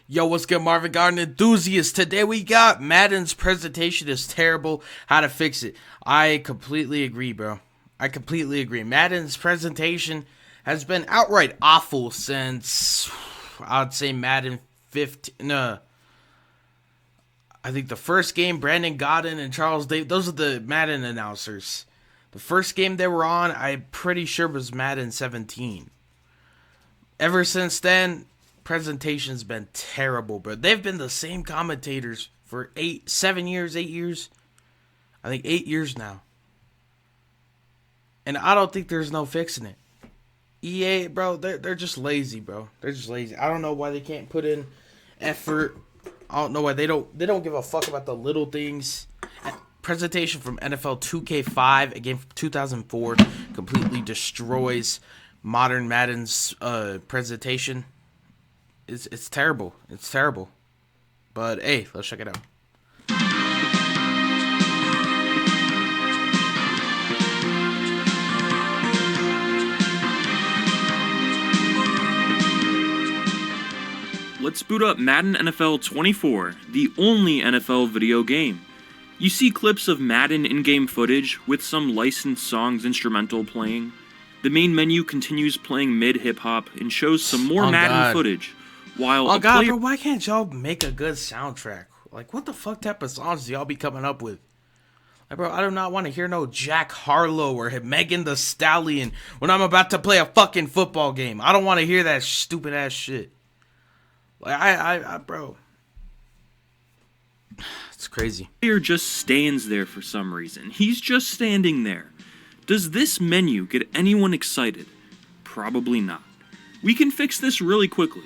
Yo, what's good, Marvin Garden enthusiasts? Today we got Maddens presentation is terrible. How to fix it? I completely agree, bro. I completely agree. Madden's presentation has been outright awful since I'd say Madden 15. No, I think the first game, Brandon Godden and Charles Davis, those are the Madden announcers. The first game they were on, I'm pretty sure was Madden 17. Ever since then, presentation's been terrible, bro. They've been the same commentators for 8 years. I think 8 years now. And I don't think there's no fixing it. EA, bro, they're just lazy, bro. They're just lazy. I don't know why they can't put in effort. I don't know why they don't give a fuck about the little things. Presentation from NFL 2K5, a game from 2004, completely destroys modern Madden's presentation. It's terrible. It's terrible. But hey, let's check it out. Let's boot up Madden NFL 24, the only NFL video game. You see clips of Madden in-game footage with some licensed songs instrumental playing. The main menu continues playing mid-hip-hop and shows some more Madden footage. While bro, why can't y'all make a good soundtrack? Like, what the fuck type of songs do y'all be coming up with? Like, bro, I do not want to hear no Jack Harlow or Megan Thee Stallion when I'm about to play a fucking football game. I don't want to hear that stupid ass shit. Like, bro, it's crazy. Player just stands there for some reason. He's just standing there. Does this menu get anyone excited? Probably not. We can fix this really quickly.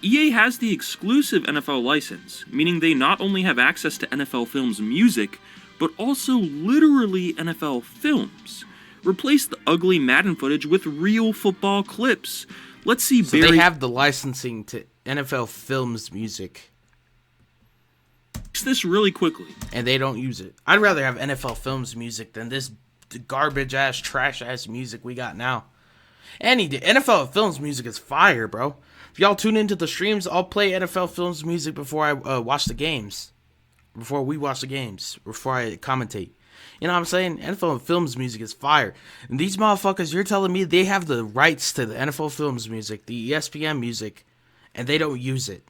EA has the exclusive NFL license, meaning they not only have access to NFL Films music, but also literally NFL films. Replace the ugly Madden footage with real football clips. Let's see they have the licensing to NFL Films music. Fix this really quickly. And they don't use it. I'd rather have NFL Films music than this garbage ass, trash ass music we got now. NFL Films music is fire, bro. If y'all tune into the streams, I'll play NFL Films music before I watch the games. Before we watch the games. Before I commentate. You know what I'm saying? NFL Films music is fire. And these motherfuckers, you're telling me they have the rights to the NFL Films music, the ESPN music, and they don't use it.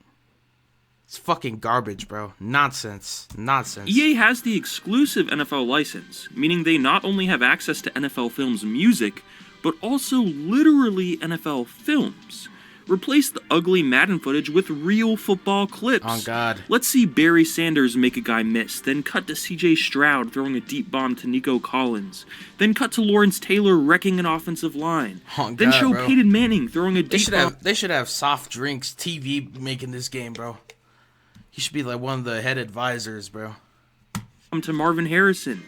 It's fucking garbage, bro. Nonsense. EA has the exclusive NFL license, meaning they not only have access to NFL Films music, but also literally NFL films. Replace the ugly Madden footage with real football clips. Oh, God. Let's see Barry Sanders make a guy miss, then cut to CJ Stroud throwing a deep bomb to Nico Collins, then cut to Lawrence Taylor wrecking an offensive line, then show bro. Peyton Manning throwing a deep bomb. They should have soft drinks TV making this game, bro. He should be like one of the head advisors, bro. To Marvin Harrison,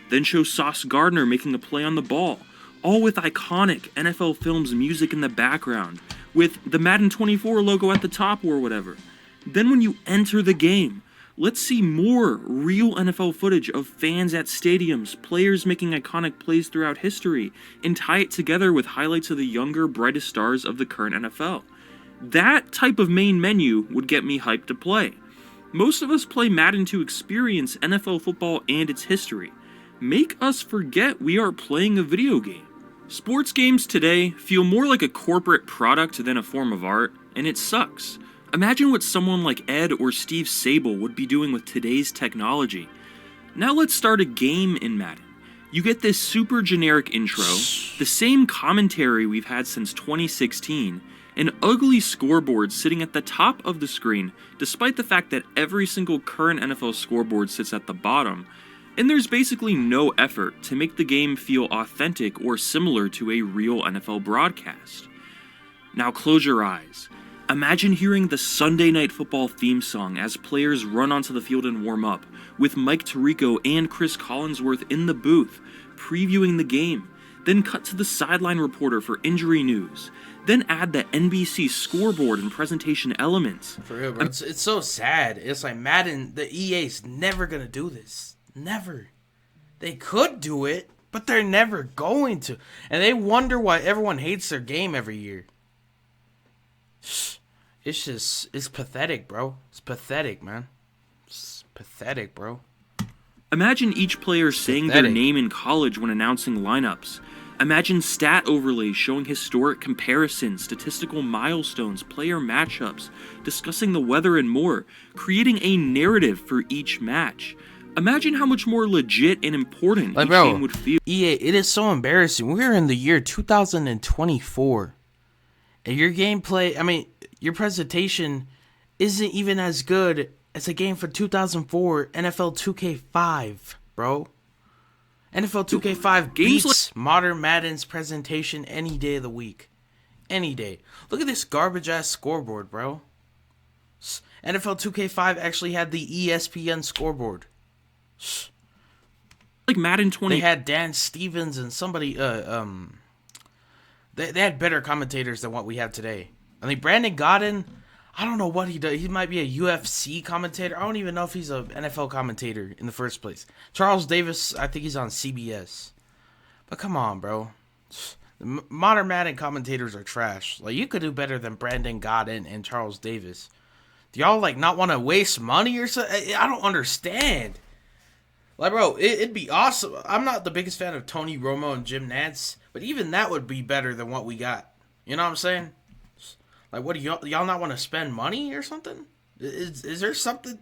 then show Sauce Gardner making a play on the ball, all with iconic NFL Films music in the background, with the Madden 24 logo at the top or whatever. Then when you enter the game, let's see more real NFL footage of fans at stadiums, players making iconic plays throughout history, and tie it together with highlights of the younger, brightest stars of the current NFL. That type of main menu would get me hyped to play. Most of us play Madden to experience NFL football and its history. Make us forget we are playing a video game. Sports games today feel more like a corporate product than a form of art, and it sucks. Imagine what someone like Ed or Steve Sable would be doing with today's technology. Now let's start a game in Madden. You get this super generic intro, the same commentary we've had since 2016, an ugly scoreboard sitting at the top of the screen, despite the fact that every single current NFL scoreboard sits at the bottom, and there's basically no effort to make the game feel authentic or similar to a real NFL broadcast. Now close your eyes. Imagine hearing the Sunday Night Football theme song as players run onto the field and warm up, with Mike Tirico and Chris Collinsworth in the booth, previewing the game. Then cut to the sideline reporter for injury news. Then add the NBC scoreboard and presentation elements. For real, bro. It's so sad. It's like Madden, the EA's never gonna do this. Never. They could do it, but they're never going to. And they wonder why everyone hates their game every year. It's pathetic, bro. It's pathetic, man. It's pathetic, bro. Imagine each player saying their pathetic. name in college when announcing lineups. Imagine stat overlays showing historic comparisons, statistical milestones, player matchups, discussing the weather and more, creating a narrative for each match. Imagine how much more legit and important each game would feel. EA, it is so embarrassing. We're in the year 2024. And your gameplay, your presentation isn't even as good as a game for 2004 NFL 2K5, bro. NFL 2K5 beats modern Madden's presentation any day of the week. Any day. Look at this garbage-ass scoreboard, bro. NFL 2K5 actually had the ESPN scoreboard. Like Madden 20. They had Dan Stevens and somebody, they had better commentators than what we have today. Brandon Gaudin, I don't know what he does. He might be a UFC commentator. I don't even know if he's an NFL commentator in the first place. Charles Davis, I think he's on CBS. But come on, bro. The modern Madden commentators are trash. Like, you could do better than Brandon Gaudin and Charles Davis. Do y'all, not want to waste money or something? I don't understand. Like, bro, it'd be awesome. I'm not the biggest fan of Tony Romo and Jim Nantz, but even that would be better than what we got. You know what I'm saying? Like, what do y'all not want to spend money or something? Is there something?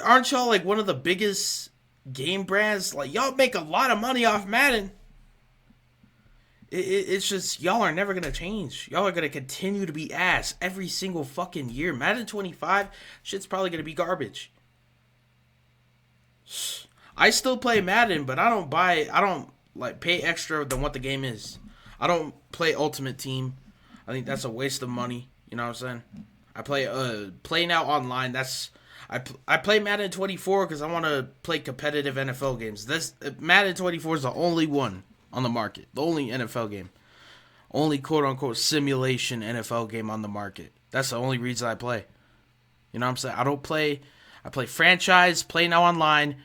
Aren't y'all one of the biggest game brands? Like, y'all make a lot of money off Madden. It's just y'all are never gonna change. Y'all are gonna continue to be ass every single fucking year. Madden 25, shit's probably gonna be garbage. I still play Madden, but I don't pay extra than what the game is. I don't play Ultimate Team. I think that's a waste of money. You know what I'm saying? I play now online. I play Madden 24 because I want to play competitive NFL games. Madden 24 is the only one on the market. The only NFL game. Only quote-unquote simulation NFL game on the market. That's the only reason I play. You know what I'm saying? I play franchise, play now online.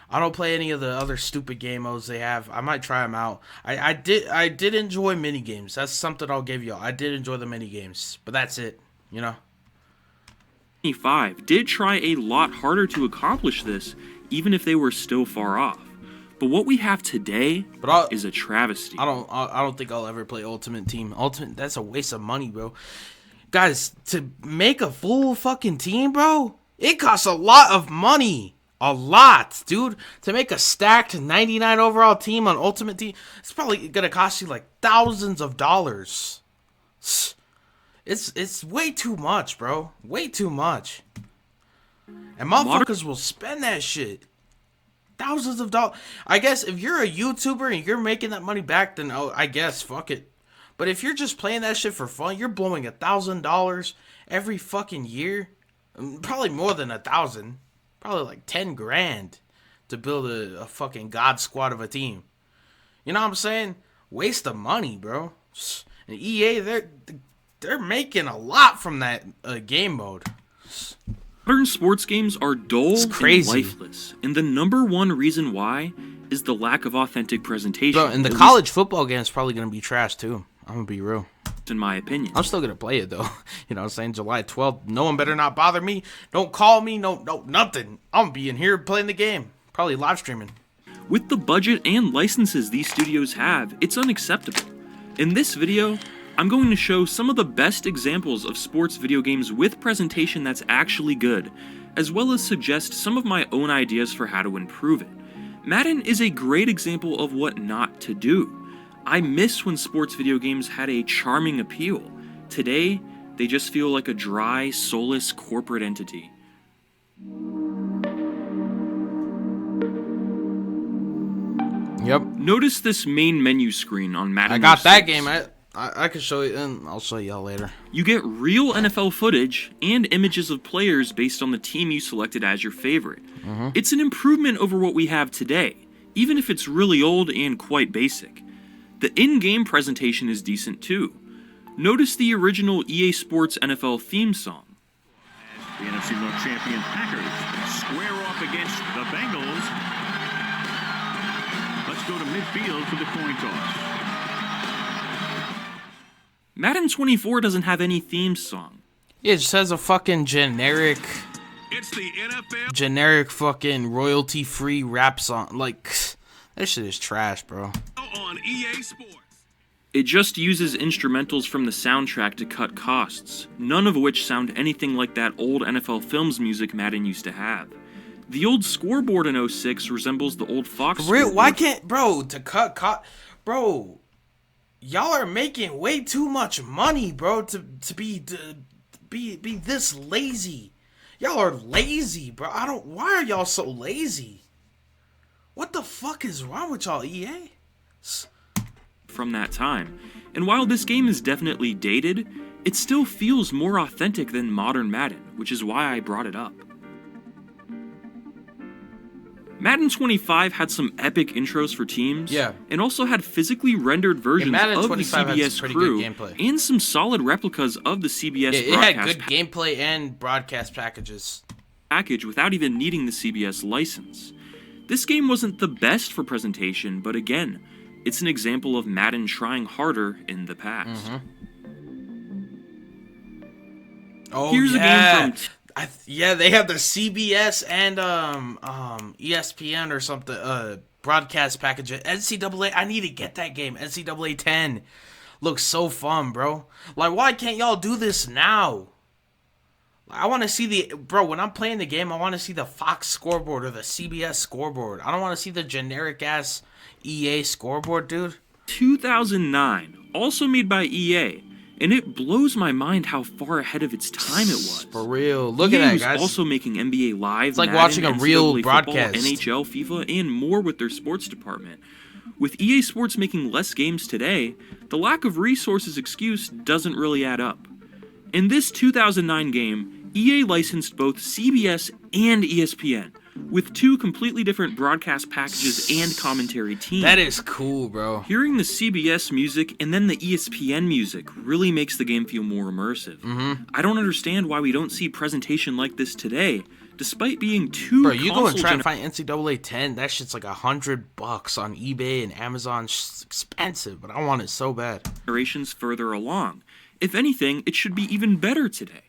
I don't play any of the other stupid game modes they have. I might try them out. I did enjoy mini games. That's something I'll give y'all. I did enjoy the mini games, but that's it. You know. 25 did try a lot harder to accomplish this, even if they were still far off. But what we have today is a travesty. I don't think I'll ever play Ultimate Team. That's a waste of money, bro. Guys, to make a full fucking team, bro, it costs a lot of money. A lot, dude. To make a stacked 99 overall team on Ultimate Team, it's probably gonna cost you thousands of dollars. It's way too much, bro. Way too much. And motherfuckers will spend that shit. Thousands of dollars. I guess if you're a YouTuber and you're making that money back, then I guess fuck it. But if you're just playing that shit for fun, you're blowing $1,000 every fucking year. Probably more than 1,000. Probably 10 grand to build a fucking god squad of a team. You know what I'm saying? Waste of money, bro. And EA, they're making a lot from that game mode. Modern sports games are dull and lifeless, and the number one reason why is the lack of authentic presentation. Bro, and the college football game is probably going to be trash too. I'm going to be real. In my opinion. I'm still going to play it though. You know what I'm saying? July 12th. No one better not bother me. Don't call me. No, nothing. I'm going to be in here playing the game. Probably live streaming. With the budget and licenses these studios have, it's unacceptable. In this video, I'm going to show some of the best examples of sports video games with presentation that's actually good, as well as suggest some of my own ideas for how to improve it. Madden is a great example of what not to do. I miss when sports video games had a charming appeal. Today, they just feel like a dry, soulless corporate entity. Yep. Notice this main menu screen on Madden. I got that game. I can show you, and I'll show y'all later. You get real NFL footage and images of players based on the team you selected as your favorite. It's an improvement over what we have today, even if it's really old and quite basic. The in-game presentation is decent too. Notice the original EA Sports NFL theme song. The NFC North champion Packers square off against the Bengals. Let's go to midfield for the coin toss. Madden 24 doesn't have any theme song. Yeah, it just has a fucking generic It's the NFL. fucking royalty-free rap song. Like, that shit is trash, bro. On EA Sports. It just uses instrumentals from the soundtrack to cut costs, none of which sound anything like that old NFL Films music Madden used to have. The old scoreboard in 06 resembles the old Fox For real, scoreboard. why can't, bro, to cut, bro, y'all are making way too much money, bro, to be this lazy. Y'all are lazy, bro. Why are y'all so lazy? What the fuck is wrong with y'all, EA? From that time. And while this game is definitely dated, it still feels more authentic than modern Madden, which is why I brought it up. Madden 25 had some epic intros for teams, Yeah. and also had physically rendered versions Madden of the 25 has CBS pretty crew, good gameplay. and some solid replicas of the CBS It broadcast had good gameplay and broadcast packages. package without even needing the CBS license. This game wasn't the best for presentation, but again, it's an example of Madden trying harder in the past. Oh, Here's yeah. a game from Yeah, they have the CBS and ESPN or something broadcast package. NCAA, I need to get that game. NCAA 10 looks so fun, bro. Like, why can't y'all do this now? I want to see when I'm playing the game, I want to see the Fox scoreboard or the CBS scoreboard. I don't want to see the generic ass EA scoreboard, dude. 2009, also made by EA, and it blows my mind how far ahead of its time it was. For real. Look EA at that, was guys. also making NBA Live, It's like Madden, watching a real NCAA football, broadcast. NHL, FIFA, and more with their sports department. With EA Sports making less games today, the lack of resources excuse doesn't really add up. In this 2009 game, EA licensed both CBS and ESPN, with two completely different broadcast packages and commentary teams. That is cool, bro. Hearing the CBS music and then the ESPN music really makes the game feel more immersive. I don't understand why we don't see presentation like this today, despite being two Bro, you go and console try and find NCAA 10, that shit's like $100 on eBay and Amazon. It's expensive, but I want it so bad. generations further along. If anything, it should be even better today.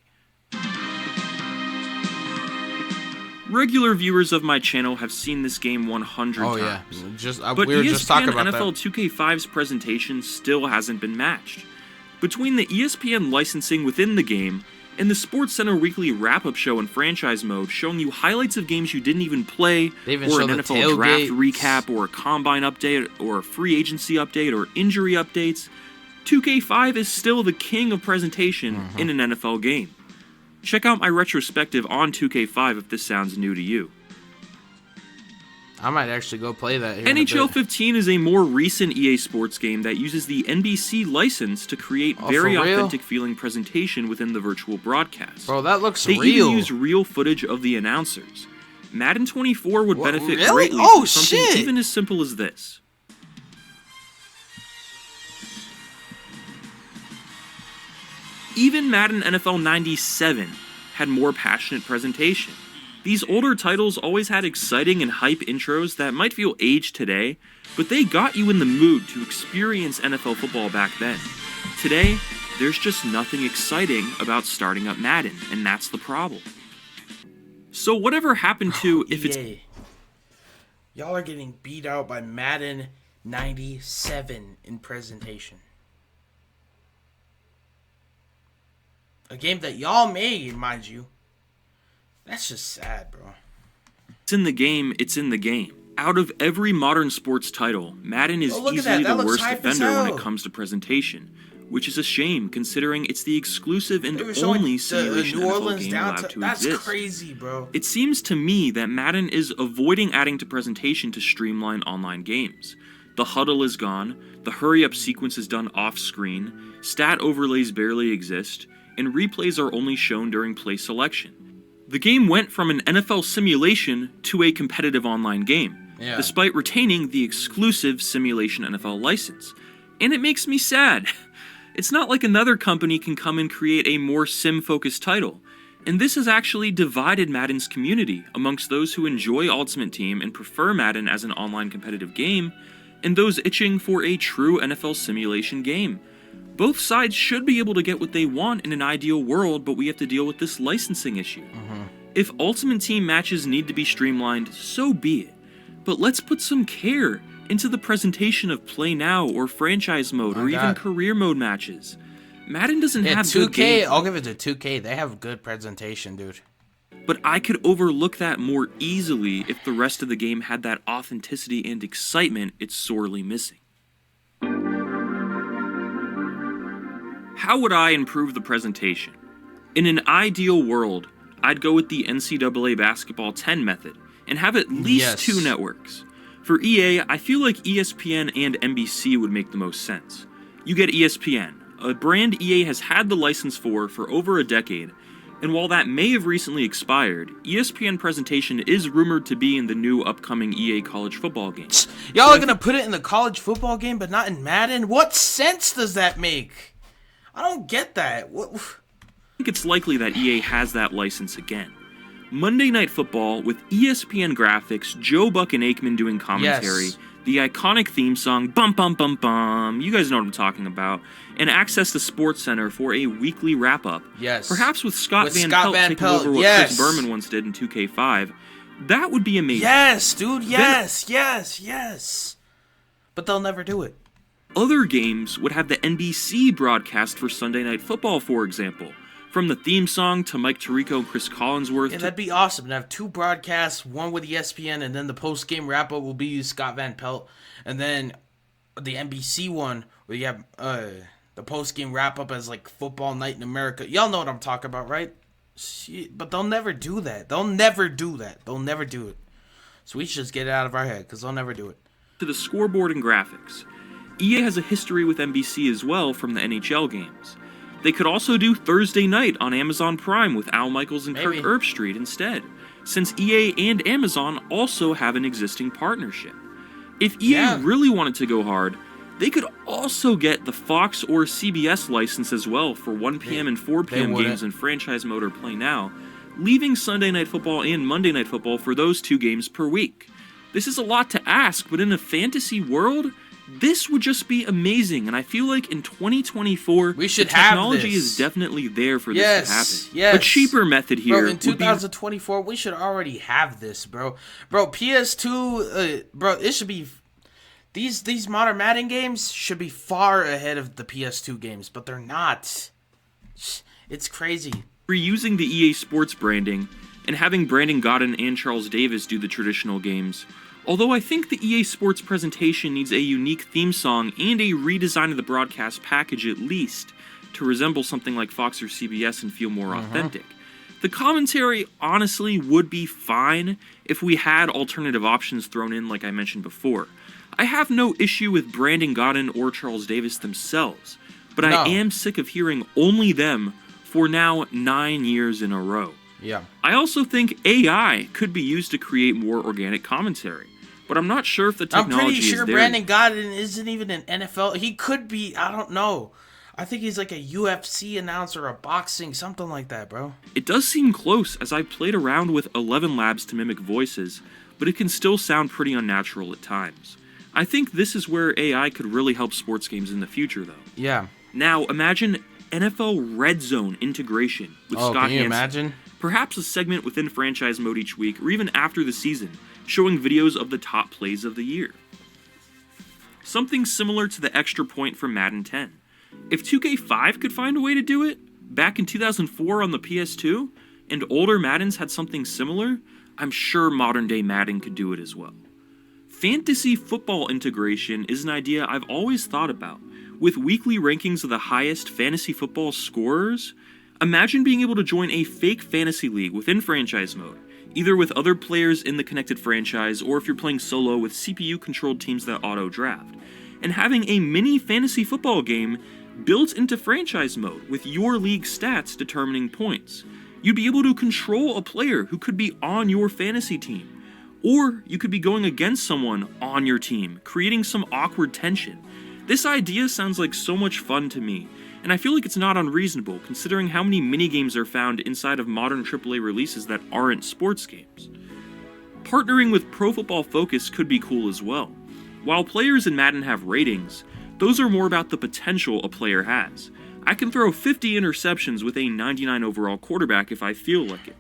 Regular viewers of my channel have seen this game 100 Oh yeah, times. we were just talking ESPN about NFL that. 2K5's presentation still hasn't been matched. Between the ESPN licensing within the game and the SportsCenter weekly wrap-up show in franchise mode showing you highlights of games you didn't even play, They even or show an the NFL draft tailgates. recap, or a combine update, or a free agency update, or injury updates, 2K5 is still the king of presentation in an NFL game. Check out my retrospective on 2K5 if this sounds new to you. I might actually go play that here in a NHL bit. 15 is a more recent EA Sports game that uses the NBC license to create Oh, very for real? authentic feeling presentation within the virtual broadcast. Bro, that looks They real. even use real footage of the announcers. Madden 24 would What, benefit really? greatly Oh, from something shit. even as simple as this. Even Madden NFL 97 had more passionate presentation. These older titles always had exciting and hype intros that might feel aged today, but they got you in the mood to experience NFL football back then. Today, there's just nothing exciting about starting up Madden, and that's the problem. So whatever happened to if it's EA. Y'all are getting beat out by Madden 97 in presentation. A game that y'all made, mind you. That's just sad, bro. It's in the game, it's in the game. Out of every modern sports title, Madden is Oh, look at easily that. That the looks worst hype as offender when hell. it comes to presentation, which is a shame considering it's the exclusive and They were showing only the simulation New NFL Orleans game down allowed to That's exist. crazy, bro. It seems to me that Madden is avoiding adding to presentation to streamline online games. The huddle is gone, the hurry-up sequence is done off-screen, stat overlays barely exist, and replays are only shown during play selection. The game went from an NFL simulation to a competitive online game, Yeah. despite retaining the exclusive simulation NFL license. And it makes me sad. It's not like another company can come and create a more sim-focused title. And this has actually divided Madden's community amongst those who enjoy Ultimate Team and prefer Madden as an online competitive game, and those itching for a true NFL simulation game. Both sides should be able to get what they want in an ideal world, but we have to deal with this licensing issue. If Ultimate Team matches need to be streamlined, so be it. But let's put some care into the presentation of Play Now or Franchise Mode or even Career Mode matches. Madden doesn't have 2K, good gameplay. I'll give it to 2K. They have good presentation, dude. But I could overlook that more easily if the rest of the game had that authenticity and excitement it's sorely missing. How would I improve the presentation? In an ideal world, I'd go with the NCAA Basketball 10 method and have at least 2 networks. For EA, I feel like ESPN and NBC would make the most sense. You get ESPN, a brand EA has had the license for over a decade, and while that may have recently expired, ESPN presentation is rumored to be in the new upcoming EA college football game. Y'all are gonna put it in the college football game but not in Madden? What sense does that make? I don't get that. What? I think it's likely that EA has that license again. Monday Night Football with ESPN graphics, Joe Buck and Aikman doing commentary, the iconic theme song, bum bum bum bum, you guys know what I'm talking about, and access to SportsCenter for a weekly wrap-up. Yes. Perhaps with Scott Van Pelt taking over what Chris Berman once did in 2K5. That would be amazing. Yes, dude, yes. But they'll never do it. Other games would have the NBC broadcast for Sunday Night Football, for example. From the theme song to Mike Tirico and Chris Collinsworth. Yeah, that'd be awesome to have 2 broadcasts, one with ESPN, and then the post-game wrap-up will be Scott Van Pelt. And then the NBC one, where you have the post-game wrap-up as like Football Night in America. Y'all know what I'm talking about, right? But they'll never do that. They'll never do it. So we should just get it out of our head, because they'll never do it. To the scoreboard and graphics. EA has a history with NBC as well from the NHL games. They could also do Thursday night on Amazon Prime with Al Michaels and Kirk Herbstreit instead, since EA and Amazon also have an existing partnership. If EA really wanted to go hard, they could also get the Fox or CBS license as well for 1 p.m. and 4 p.m. games in Franchise Mode or Play Now, leaving Sunday Night Football and Monday Night Football for those 2 games per week. This is a lot to ask, but in a fantasy world, this would just be amazing, and I feel like in 2024, we should the technology have this. is definitely there for this to happen. Yes. A cheaper method here. Bro, in 2024, we should already have this, bro. Bro, PS2, bro, it should be... These modern Madden games should be far ahead of the PS2 games, but they're not. It's crazy. Reusing the EA Sports branding, and having Brandon Gaudin and Charles Davis do the traditional games. Although I think the EA Sports presentation needs a unique theme song and a redesign of the broadcast package at least, to resemble something like Fox or CBS and feel more authentic. The commentary honestly would be fine if we had alternative options thrown in like I mentioned before. I have no issue with Brandon Gaudin or Charles Davis themselves, but I am sick of hearing only them for now 9 years in a row. Yeah. I also think AI could be used to create more organic commentary. But I'm not sure if the technology is there. I'm pretty sure Brandon Gaudin isn't even an NFL. He could be. I don't know. I think he's like a UFC announcer, a boxing, something like that, bro. It does seem close, as I've played around with 11 labs to mimic voices, but it can still sound pretty unnatural at times. I think this is where AI could really help sports games in the future, though. Yeah. Now, imagine NFL Red Zone integration with Scott can you Hansen. imagine? Perhaps a segment within Franchise Mode each week, or even after the season, showing videos of the top plays of the year. Something similar to the extra point from Madden 10. If 2K5 could find a way to do it, back in 2004 on the PS2, and older Maddens had something similar, I'm sure modern day Madden could do it as well. Fantasy football integration is an idea I've always thought about. With weekly rankings of the highest fantasy football scorers, imagine being able to join a fake fantasy league within Franchise Mode, either with other players in the connected franchise, or if you're playing solo with CPU-controlled teams that auto-draft, and having a mini fantasy football game built into Franchise Mode with your league stats determining points. You'd be able to control a player who could be on your fantasy team, or you could be going against someone on your team, creating some awkward tension. This idea sounds like so much fun to me, and I feel like it's not unreasonable considering how many minigames are found inside of modern AAA releases that aren't sports games. Partnering with Pro Football Focus could be cool as well. While players in Madden have ratings, Those are more about the potential a player has. I can throw 50 interceptions with a 99 overall quarterback if I feel like it.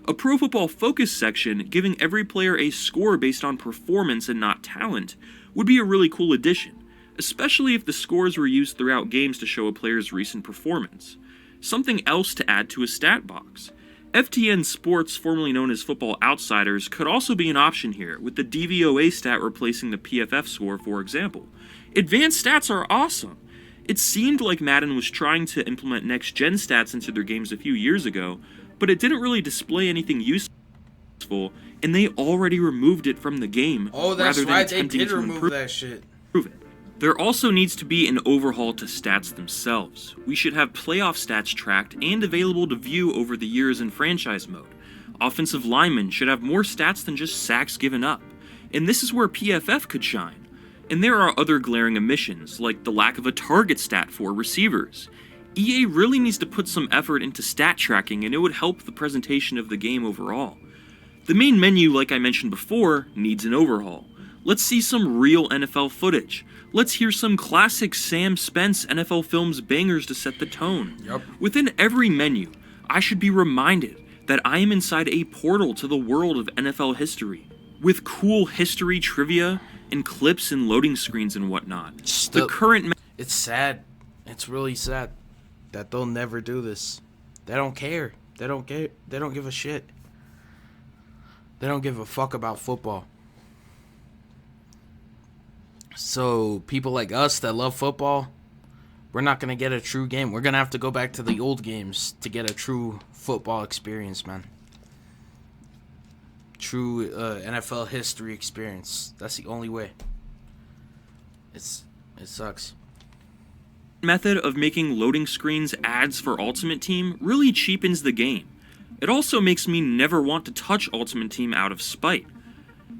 A Pro Football Focus section giving every player a score based on performance and not talent would be a really cool addition, especially if the scores were used throughout games to show a player's recent performance. Something else to add to a stat box. FTN Sports, formerly known as Football Outsiders, could also be an option here, with the DVOA stat replacing the PFF score, for example. Advanced stats are awesome. It seemed like Madden was trying to implement next-gen stats into their games a few years ago, but it didn't really display anything useful, and they already removed it from the game. Oh, that's rather than right, they attempting did to remove that shit. improve it. There also needs to be an overhaul to stats themselves. We should have playoff stats tracked and available to view over the years in franchise mode. Offensive linemen should have more stats than just sacks given up, and this is where PFF could shine. And there are other glaring omissions, like the lack of a target stat for receivers. EA really needs to put some effort into stat tracking, and it would help the presentation of the game overall. The main menu, like I mentioned before, needs an overhaul. Let's see some real NFL footage. Let's hear some classic Sam Spence NFL Films bangers to set the tone. Yep. Within every menu, I should be reminded that I am inside a portal to the world of NFL history, with cool history trivia and clips and loading screens and whatnot. The current It's sad. It's really sad that they'll never do this. They don't care. They don't care. They don't give a shit. They don't give a fuck about football. So people like us that love football, we're not going to get a true game. We're going to have to go back to the old games to get a true football experience, man. True NFL history experience. That's the only way. It sucks. method of making loading screens ads for Ultimate Team really cheapens the game. It also makes me never want to touch Ultimate Team out of spite.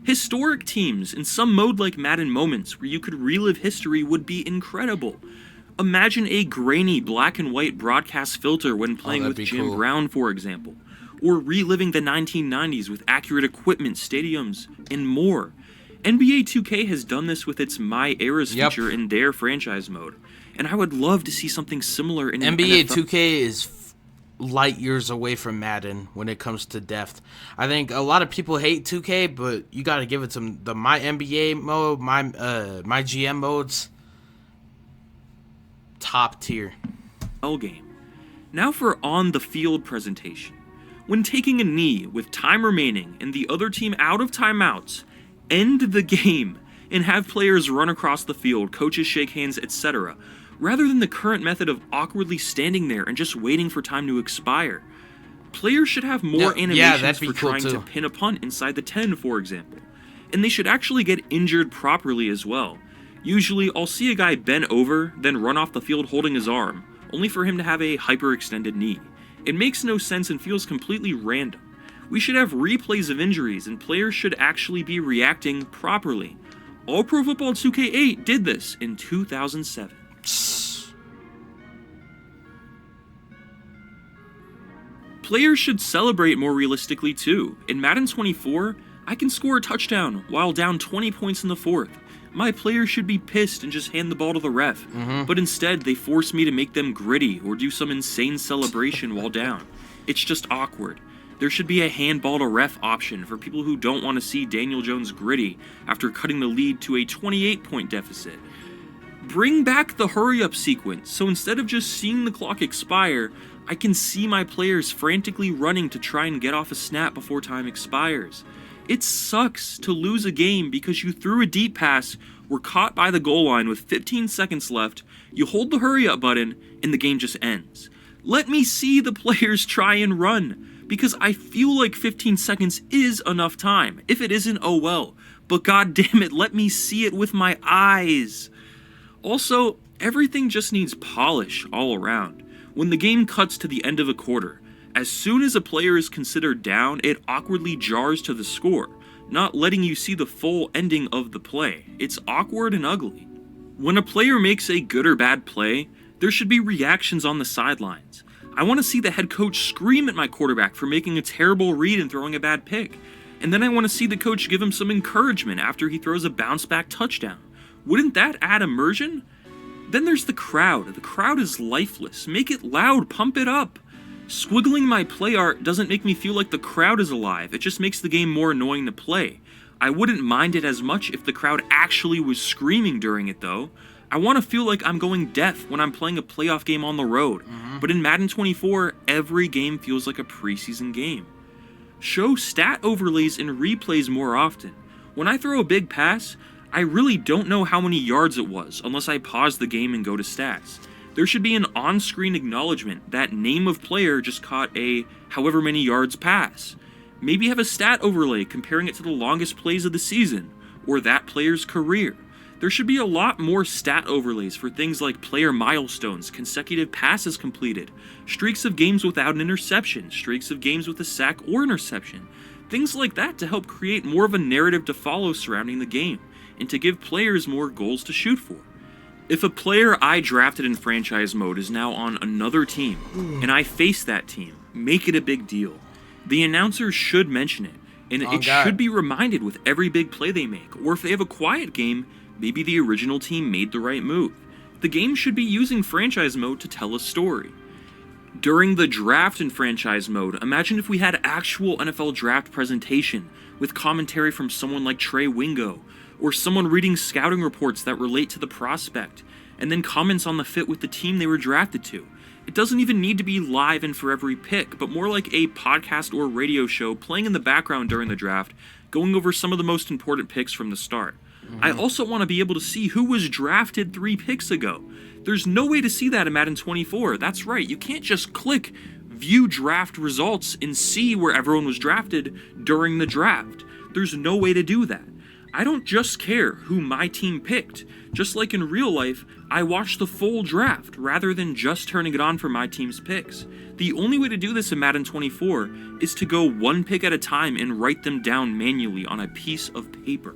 Historic teams in some mode like Madden Moments where you could relive history would be incredible. Imagine a grainy black and white broadcast filter when playing with Jim cool. Brown, for example, or reliving the 1990s with accurate equipment, stadiums, and more. NBA 2K has done this with its My Eras feature in their franchise mode, and I would love to see something similar in NBA NFL. 2K is light years away from Madden when it comes to depth. I think a lot of people hate 2K, but you got to give it some the My NBA mode, my GM modes, top tier. Game. Now for on the field presentation. When taking a knee with time remaining and the other team out of timeouts, end the game and have players run across the field, coaches shake hands, etc., rather than the current method of awkwardly standing there and just waiting for time to expire. Players should have more animations for trying to pin a punt inside the 10, for example. And they should actually get injured properly as well. Usually, I'll see a guy bend over, then run off the field holding his arm, only for him to have a hyperextended knee. It makes no sense and feels completely random. We should have replays of injuries, and players should actually be reacting properly. All Pro Football 2K8 did this in 2007. Players should celebrate more realistically too. In Madden 24, I can score a touchdown while down 20 points in the fourth. My players should be pissed and just hand the ball to the ref, but instead they force me to make them gritty or do some insane celebration while down. It's just awkward. There should be a handball to ref option for people who don't want to see Daniel Jones gritty after cutting the lead to a 28-point deficit. Bring back the hurry-up sequence, so instead of just seeing the clock expire, I can see my players frantically running to try and get off a snap before time expires. It sucks to lose a game because you threw a deep pass, were caught by the goal line with 15 seconds left, you hold the hurry-up button, and the game just ends. Let me see the players try and run, because I feel like 15 seconds is enough time. If it isn't, oh well. But god damn it, let me see it with my eyes. Also, everything just needs polish all around. When the game cuts to the end of a quarter, as soon as a player is considered down, it awkwardly jars to the score, not letting you see the full ending of the play. It's awkward and ugly. When a player makes a good or bad play, there should be reactions on the sidelines. I want to see the head coach scream at my quarterback for making a terrible read and throwing a bad pick. And then I want to see the coach give him some encouragement after he throws a bounce-back touchdown. Wouldn't that add immersion? Then there's the crowd. The crowd is lifeless. Make it loud, pump it up. Squiggling my play art doesn't make me feel like the crowd is alive. It just makes the game more annoying to play. I wouldn't mind it as much if the crowd actually was screaming during it though. I want to feel like I'm going deaf when I'm playing a playoff game on the road. But in Madden 24, every game feels like a preseason game. Show stat overlays and replays more often. When I throw a big pass, I really don't know how many yards it was unless I pause the game and go to stats. There should be an on-screen acknowledgement that name of player just caught a however many yards pass. Maybe have a stat overlay comparing it to the longest plays of the season, or that player's career. There should be a lot more stat overlays for things like player milestones, consecutive passes completed, streaks of games without an interception, streaks of games with a sack or interception, things like that to help create more of a narrative to follow surrounding the game, and to give players more goals to shoot for. If a player I drafted in franchise mode is now on another team, and I face that team, make it a big deal. The announcers should mention it, and it should be reminded with every big play they make, or if they have a quiet game, maybe the original team made the right move. The game should be using franchise mode to tell a story. During the draft in franchise mode, imagine if we had actual NFL draft presentation with commentary from someone like Trey Wingo, or someone reading scouting reports that relate to the prospect, and then comments on the fit with the team they were drafted to. It doesn't even need to be live and for every pick, but more like a podcast or radio show playing in the background during the draft, going over some of the most important picks from the start. I also want to be able to see who was drafted 3 picks ago. There's no way to see that in Madden 24. That's right, you can't just click view draft results and see where everyone was drafted during the draft. There's no way to do that. I don't just care who my team picked. Just like in real life, I watch the full draft rather than just turning it on for my team's picks. The only way to do this in Madden 24 is to go one pick at a time and write them down manually on a piece of paper.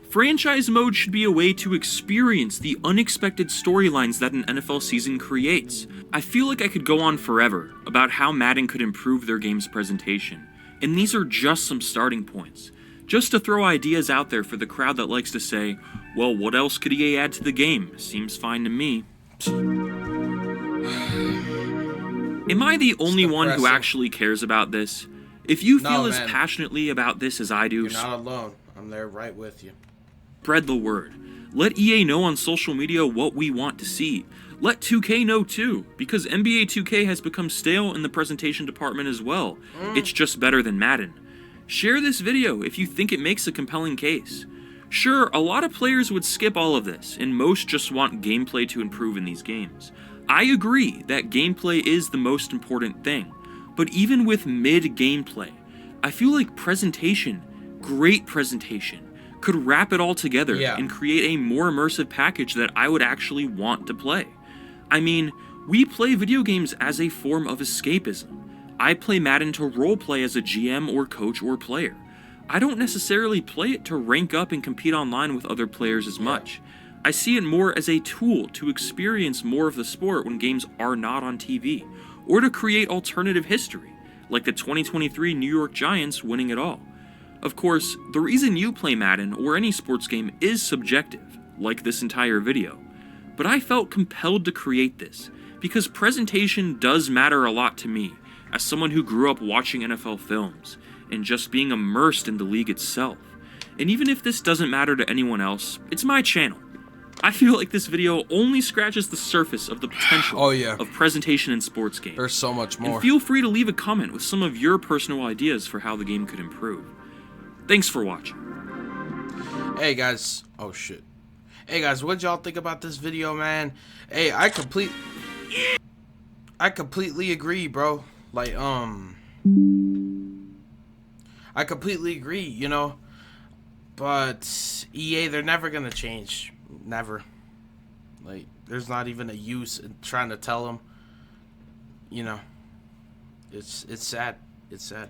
Franchise mode should be a way to experience the unexpected storylines that an NFL season creates. I feel like I could go on forever about how Madden could improve their game's presentation, and these are just some starting points. Just to throw ideas out there for the crowd that likes to say, well, what else could EA add to the game? Seems fine to me. Am I the only one who actually cares about this? If you feel as passionately about this as I do, you're not alone. I'm there right with you. Spread the word. Let EA know on social media what we want to see. Let 2K know too, because NBA 2K has become stale in the presentation department as well. It's just better than Madden. Share this video if you think it makes a compelling case. Sure, a lot of players would skip all of this, and most just want gameplay to improve in these games. I agree that gameplay is the most important thing, but even with mid-gameplay, I feel like presentation, great presentation, could wrap it all together and create a more immersive package that I would actually want to play. I mean, we play video games as a form of escapism. I play Madden to roleplay as a GM or coach or player. I don't necessarily play it to rank up and compete online with other players as much. I see it more as a tool to experience more of the sport when games are not on TV, or to create alternative history, like the 2023 New York Giants winning it all. Of course, the reason you play Madden or any sports game is subjective, like this entire video. But I felt compelled to create this, because presentation does matter a lot to me, as someone who grew up watching NFL films, and just being immersed in the league itself. And even if this doesn't matter to anyone else, it's my channel. I feel like this video only scratches the surface of the potential of presentation in sports games. There's so much more. And feel free to leave a comment with some of your personal ideas for how the game could improve. Thanks for watching. Hey guys. Oh shit. Hey guys, what'd y'all think about this video, man? Hey, I completely agree, bro. Like, I completely agree, you know, but EA, they're never gonna change, never. Like, there's not even a use in trying to tell them, you know, it's sad, it's sad.